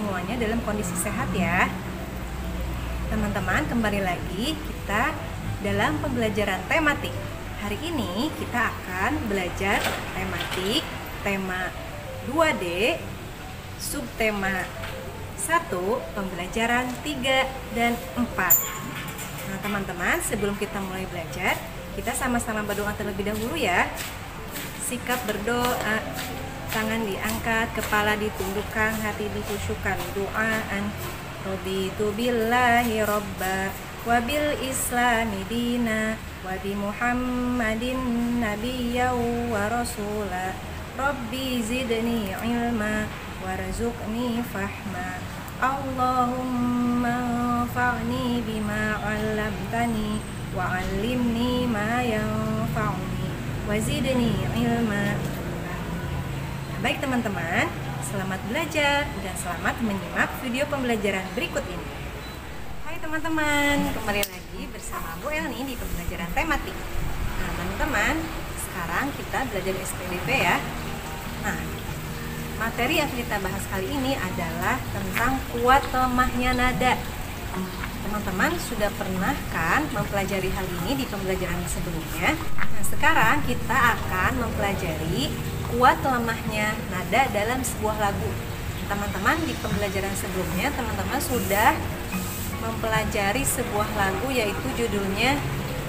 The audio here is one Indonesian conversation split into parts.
semuanya dalam kondisi sehat ya. Teman-teman, kembali lagi kita dalam pembelajaran tematik. Hari ini kita akan belajar tematik tema 2D, subtema 1, pembelajaran 3 dan 4. Nah teman-teman, sebelum kita mulai belajar, kita sama-sama berdoa terlebih dahulu ya. Sikap berdoa, tangan diangkat, kepala ditundukkan, hati dikhusyukkan. Doaan, raditu billahi robba, wabil islami dina, wabi muhammadin nabiyya wa rasula, rabbi zidni ilma, warzuqni fahma, Allahumma anfa'ni bima 'allamtani, wa 'allimni ma yanfa'uni, wa zidni ilma. Baik teman-teman, selamat belajar dan selamat menyimak video pembelajaran berikut ini. Hai teman-teman, kembali lagi bersama Bu Elni di pembelajaran tematik. Nah teman-teman, sekarang kita belajar SPDP ya. Nah, materi yang kita bahas kali ini adalah tentang kuat lemahnya nada. Teman-teman sudah pernah kan mempelajari hal ini di pembelajaran sebelumnya? Nah, sekarang kita akan mempelajari kuat lemahnya nada dalam sebuah lagu. Teman-teman di pembelajaran sebelumnya, teman-teman sudah mempelajari sebuah lagu yaitu judulnya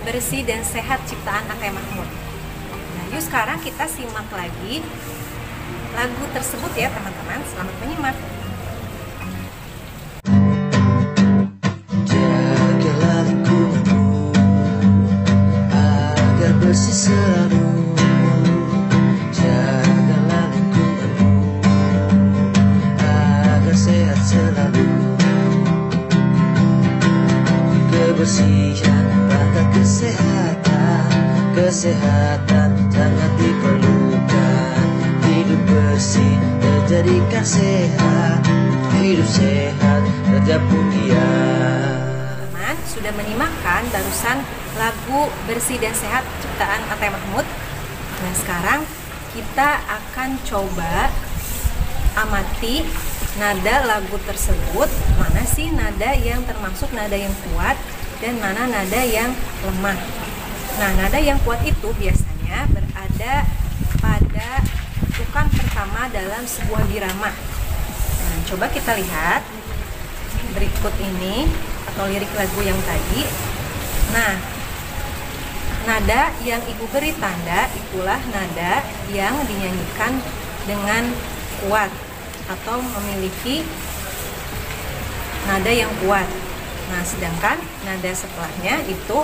Bersih dan Sehat ciptaan A.T. Mahmud. Nah, yuk sekarang kita simak lagi lagu tersebut ya teman-teman. Selamat menyimak. Jagalah lingkunganmu agar bersih selalu. Jagalah lingkunganmu agar sehat selalu. Kebersihan bahkan kesehatan, kesehatan sangat diperlukan. Hidup bersih menjadikan sehat, hidup sehat kerja pun giat. Teman sudah menyimakkan barusan lagu Bersih dan Sehat ciptaan A.T. Mahmud. Nah sekarang kita akan coba amati nada lagu tersebut. Mana sih nada yang termasuk nada yang kuat dan mana nada yang lemah. Nah nada yang kuat itu biasanya berada pada ketukan pertama dalam sebuah birama. Nah, coba kita lihat berikut ini atau lirik lagu yang tadi. Nah, nada yang ibu beri tanda itulah nada yang dinyanyikan dengan kuat atau memiliki nada yang kuat. Nah, sedangkan nada setelahnya itu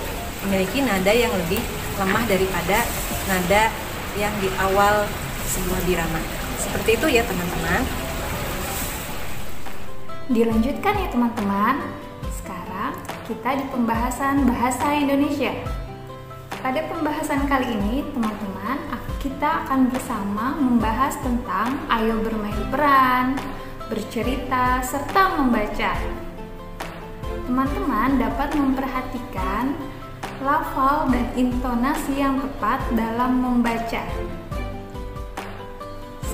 memiliki nada yang lebih lemah daripada nada yang di awal sebuah birama. Seperti itu ya teman-teman. Dilanjutkan ya teman-teman. Sekarang kita di pembahasan bahasa Indonesia. Pada pembahasan kali ini teman-teman, kita akan bersama membahas tentang ayo bermain peran, bercerita, serta membaca. Teman-teman dapat memperhatikan lafal dan intonasi yang tepat dalam membaca.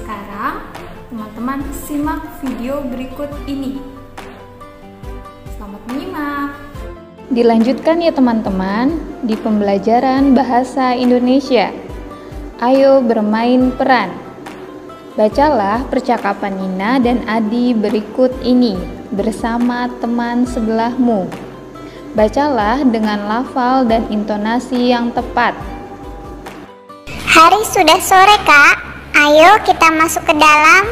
Sekarang, teman-teman simak video berikut ini. Selamat menyimak. Dilanjutkan ya teman-teman di pembelajaran bahasa Indonesia. Ayo bermain peran. Bacalah percakapan Nina dan Adi berikut ini bersama teman sebelahmu. Bacalah dengan lafal dan intonasi yang tepat. Hari sudah sore, Kak. Ayo kita masuk ke dalam.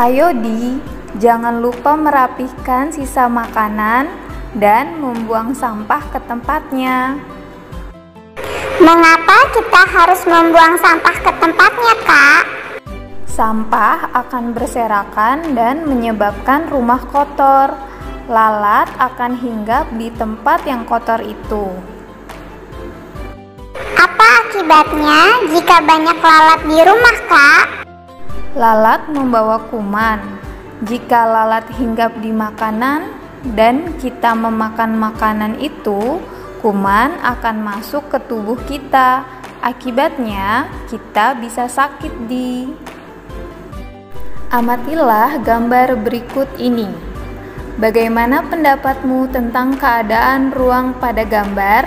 Ayo Di, jangan lupa merapihkan sisa makanan dan membuang sampah ke tempatnya. Mengapa kita harus membuang sampah ke tempatnya, Kak? Sampah akan berserakan dan menyebabkan rumah kotor. Lalat akan hinggap di tempat yang kotor itu. Apa akibatnya jika banyak lalat di rumah, Kak? Lalat membawa kuman. Jika lalat hinggap di makanan dan kita memakan makanan itu, kuman akan masuk ke tubuh kita. Akibatnya, kita bisa sakit, Di. Amatilah gambar berikut ini. Bagaimana pendapatmu tentang keadaan ruang pada gambar?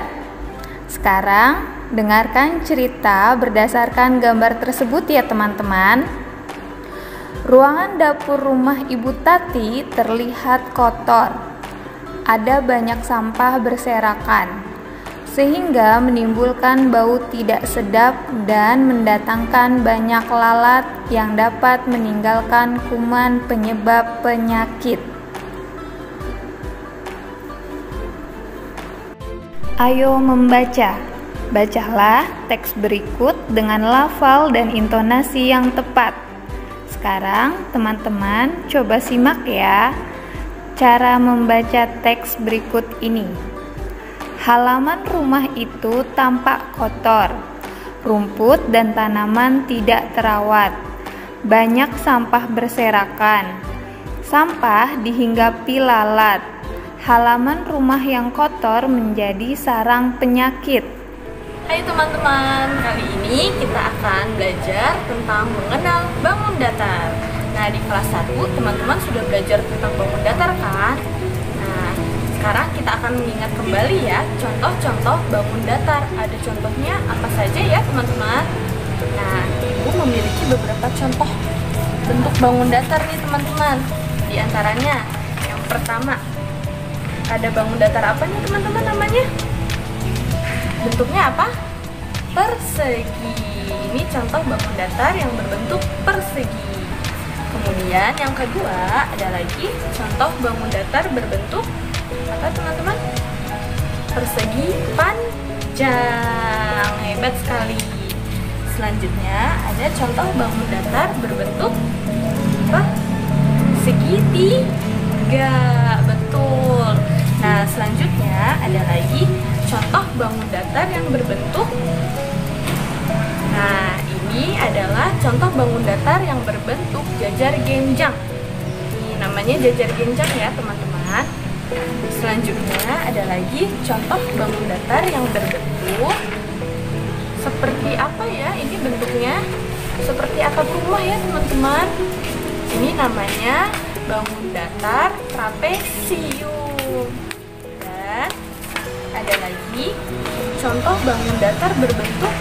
Sekarang, dengarkan cerita berdasarkan gambar tersebut ya teman-teman. Ruangan dapur rumah Ibu Tati terlihat kotor. Ada banyak sampah berserakan, sehingga menimbulkan bau tidak sedap dan mendatangkan banyak lalat yang dapat meninggalkan kuman penyebab penyakit. Ayo membaca. Bacalah teks berikut dengan lafal dan intonasi yang tepat. Sekarang teman-teman coba simak ya cara membaca teks berikut ini. Halaman rumah itu tampak kotor. Rumput dan tanaman tidak terawat. Banyak sampah berserakan. Sampah dihinggapi lalat. Halaman rumah yang kotor menjadi sarang penyakit. Hai teman-teman, kali ini kita akan belajar tentang mengenal bangun datar. Nah, di kelas 1 teman-teman sudah belajar tentang bangun datar kan? Nah, sekarang kita akan mengingat kembali ya contoh-contoh bangun datar. Ada contohnya apa saja ya teman-teman? Nah, Ibu memiliki beberapa contoh bentuk bangun datar nih teman-teman. Di antaranya yang pertama, ada bangun datar apa nih teman-teman namanya? Bentuknya apa? Persegi. Ini contoh bangun datar yang berbentuk persegi. Kemudian yang kedua ada lagi contoh bangun datar berbentuk apa teman-teman? Persegi panjang. Hebat sekali. Selanjutnya ada contoh bangun datar berbentuk apa? Segitiga. Betul. Nah, selanjutnya ada lagi contoh bangun datar yang berbentuk. Nah, ini adalah contoh bangun datar yang berbentuk jajar genjang. Ini namanya jajar genjang ya, teman-teman. Selanjutnya ada lagi contoh bangun datar yang berbentuk seperti apa ya? Ini bentuknya seperti atap rumah ya, teman-teman. Ini namanya bangun datar trapesium. Dan ada lagi contoh bangun datar berbentuk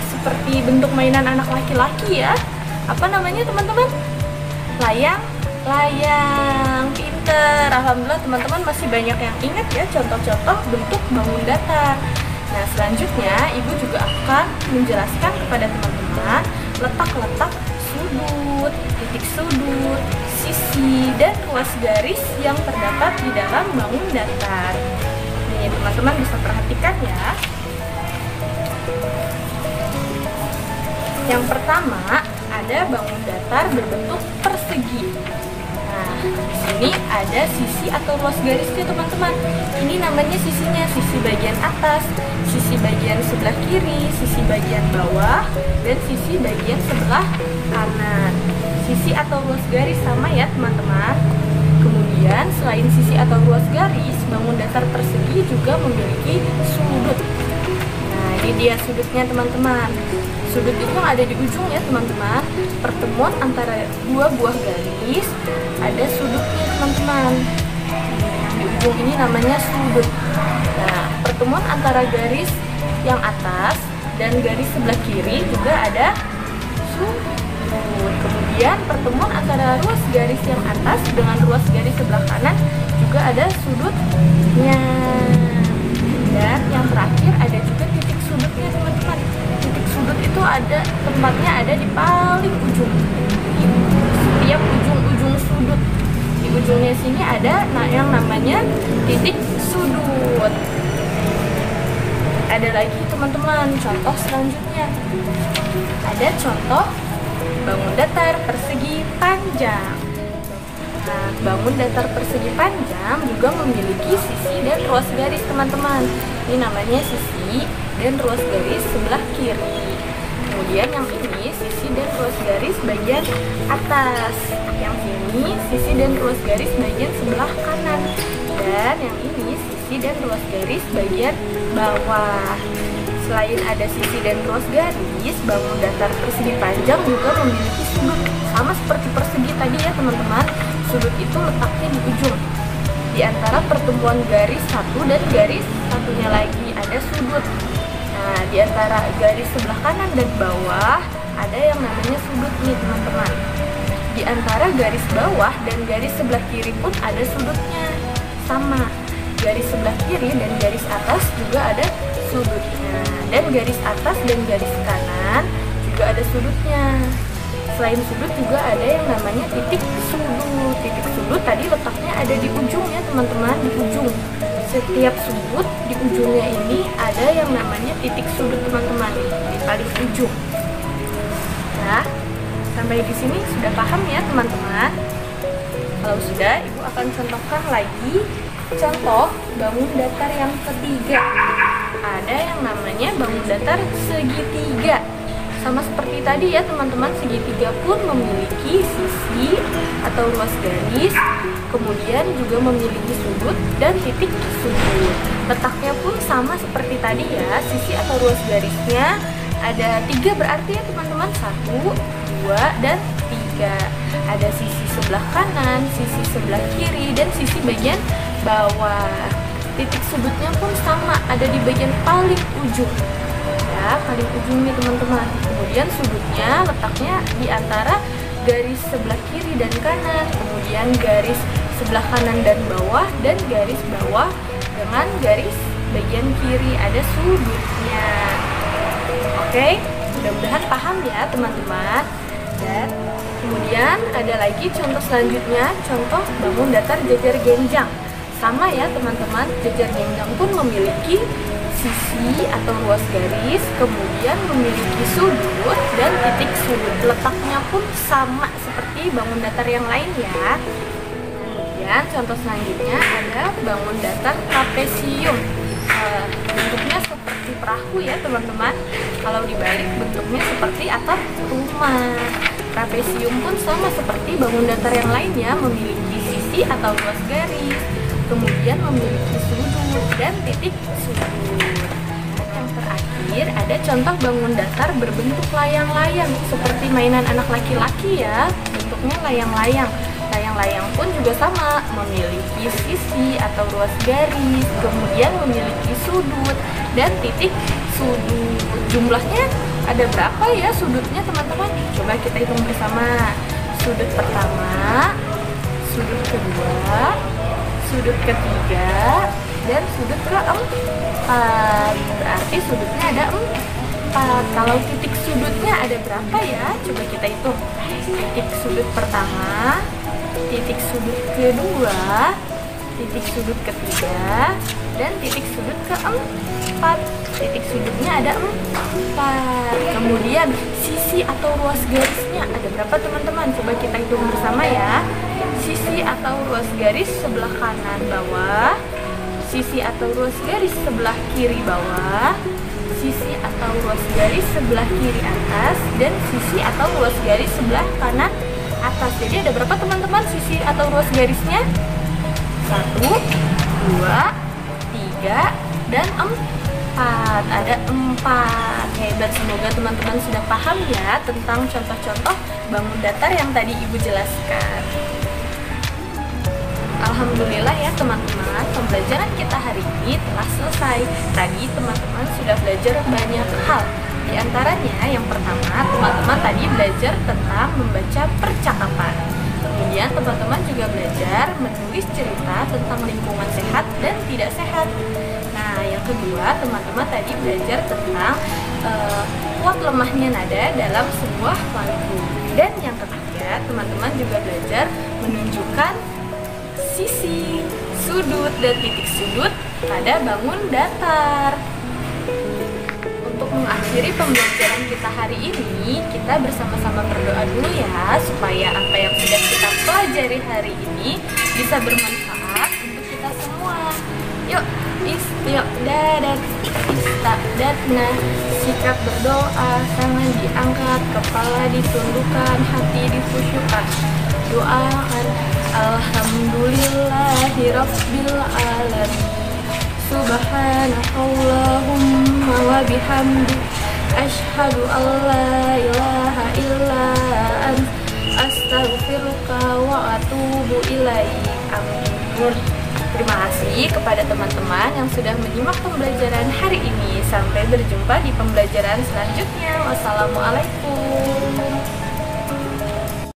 seperti bentuk mainan anak laki-laki ya. Apa namanya teman-teman? Layang. Pinter. Alhamdulillah teman-teman masih banyak yang ingat ya contoh-contoh bentuk bangun datar. Nah, selanjutnya Ibu juga akan menjelaskan kepada teman-teman letak-letak sudut, titik sudut, sisi, dan ruas garis yang terdapat di dalam bangun datar. Nih, teman-teman bisa perhatikan ya. Yang pertama, ada bangun datar berbentuk persegi. Nah, di sini ada sisi atau ruas garisnya teman-teman. Ini namanya sisinya, sisi bagian atas, sisi bagian sebelah kiri, sisi bagian bawah, dan sisi bagian sebelah kanan. Sisi atau ruas garis sama ya teman-teman. Kemudian selain sisi atau ruas garis, bangun datar persegi juga memiliki sudut. Nah, ini dia sudutnya teman-teman. Sudut itu ada di ujung ya teman-teman. Pertemuan antara dua buah garis ada sudutnya teman-teman. Yang di ujung ini namanya sudut. Nah, pertemuan antara garis yang atas dan garis sebelah kiri juga ada sudut. Kemudian pertemuan antara ruas garis yang atas dengan ruas garis sebelah kanan juga ada sudutnya. Dan yang terakhir ada juga titik sudutnya teman-teman. Titik sudut itu ada tempatnya ada di paling ujung. Di setiap ujung-ujung sudut. Di ujungnya sini ada yang namanya titik sudut. Ada lagi teman-teman contoh selanjutnya. Ada contoh bangun datar persegi panjang. Nah, bangun datar persegi panjang juga memiliki sisi dan ruas garis teman-teman. Ini namanya sisi dan ruas garis sebelah kiri. Kemudian yang ini sisi dan ruas garis bagian atas. Yang ini sisi dan ruas garis bagian sebelah kanan. Dan yang ini sisi dan ruas garis bagian bawah. Selain ada sisi dan ruas garis, bangun datar persegi panjang juga memiliki sudut Sama seperti persegi tadi ya teman-teman, sudut itu letaknya di ujung. Di antara pertemuan garis satu dan garis satunya lagi ada sudut. Nah, di antara garis sebelah kanan dan bawah ada yang namanya sudut nih teman-teman. Di antara garis bawah dan garis sebelah kiri pun ada sudutnya. Sama, garis sebelah kiri dan garis atas juga ada sudutnya. Dan garis atas dan garis kanan juga ada sudutnya. Selain sudut juga ada yang namanya titik sudut. Titik sudut tadi letaknya ada di ujung ya teman-teman, di ujung. Setiap sudut di ujungnya ini ada yang namanya titik sudut teman-teman, di paling ujung. Nah, sampai di sini sudah paham ya teman-teman? Kalau sudah, Ibu akan contohkan lagi contoh bangun datar yang ketiga. Ada yang namanya bangun datar segitiga. Sama seperti tadi ya teman-teman, segitiga pun memiliki sisi atau ruas garis, kemudian juga memiliki sudut dan titik sudut. Letaknya pun sama seperti tadi ya, sisi atau ruas garisnya ada 3 berarti ya teman-teman, 1, 2, dan 3. Ada sisi sebelah kanan, sisi sebelah kiri, dan sisi bagian bawah. Titik sudutnya pun sama, ada di bagian paling ujung. Ya, paling ujung nih teman-teman. Kemudian sudutnya letaknya di antara garis sebelah kiri dan kanan, kemudian garis sebelah kanan dan bawah, dan garis bawah dengan garis bagian kiri ada sudutnya. Oke, mudah-mudahan paham ya teman-teman. Dan kemudian ada lagi contoh selanjutnya, contoh bangun datar jajar genjang. Sama ya teman-teman, jajar genjang pun memiliki sisi atau ruas garis, kemudian memiliki sudut dan titik sudut. Letaknya pun sama seperti bangun datar yang lain ya. Kemudian contoh selanjutnya ada bangun datar trapesium. Bentuknya seperti perahu ya teman-teman. Kalau dibalik bentuknya seperti atap rumah. Trapesium pun sama seperti bangun datar yang lainnya, memiliki sisi atau ruas garis, kemudian memiliki sudut dan titik sudut. Yang terakhir ada contoh bangun datar berbentuk layang-layang, seperti mainan anak laki-laki ya, bentuknya layang-layang. Layang-layang pun juga sama, memiliki sisi atau ruas garis, kemudian memiliki sudut dan titik sudut. Jumlahnya ada berapa ya sudutnya teman-teman? Coba kita hitung bersama. Sudut pertama, sudut kedua, sudut ketiga, dan sudut keempat. Berarti sudutnya ada 4. Kalau titik sudutnya ada berapa ya? Coba kita hitung. Titik sudut pertama, titik sudut kedua, titik sudut ketiga, dan titik sudut keempat. Titik sudutnya ada 4. Kemudian sisi atau ruas garisnya ada berapa teman-teman? Coba kita hitung bersama ya. Sisi atau ruas garis sebelah kanan bawah, sisi atau ruas garis sebelah kiri bawah, sisi atau ruas garis sebelah kiri atas, dan sisi atau ruas garis sebelah kanan atas. Jadi ada berapa teman-teman sisi atau ruas garisnya? 1, 2, 3, dan 4. Ada 4. Hebat, semoga teman-teman sudah paham ya tentang contoh-contoh bangun datar yang tadi Ibu jelaskan. Alhamdulillah ya teman-teman, pembelajaran kita hari ini telah selesai. Tadi teman-teman sudah belajar banyak hal. Di antaranya yang pertama, teman-teman tadi belajar tentang membaca percakapan. Kemudian teman-teman juga belajar menulis cerita tentang lingkungan sehat dan tidak sehat. Nah, yang kedua, teman-teman tadi belajar tentang kuat lemahnya nada dalam sebuah lagu. Dan yang ketiga, teman-teman juga belajar menunjukkan sisi, sudut, dan titik sudut pada bangun datar. Untuk mengakhiri pembelajaran kita hari ini, kita bersama-sama berdoa dulu ya, supaya apa yang sudah kita pelajari hari ini bisa bermanfaat untuk kita semua. Yuk, istiqdadat, istaqdatna, sikap berdoa, tangan diangkat, kepala ditundukkan, hati dikhusyukkan. Doakan alhamdulillahi rabbil alamin. Subhanakallahumma wa bihamdik, asyhadu an la ilaha illa anta, astaghfiruka wa atubu ilaik. Amin. Terima kasih kepada teman-teman yang sudah menyimak pembelajaran hari ini. Sampai berjumpa di pembelajaran selanjutnya. Wassalamualaikum.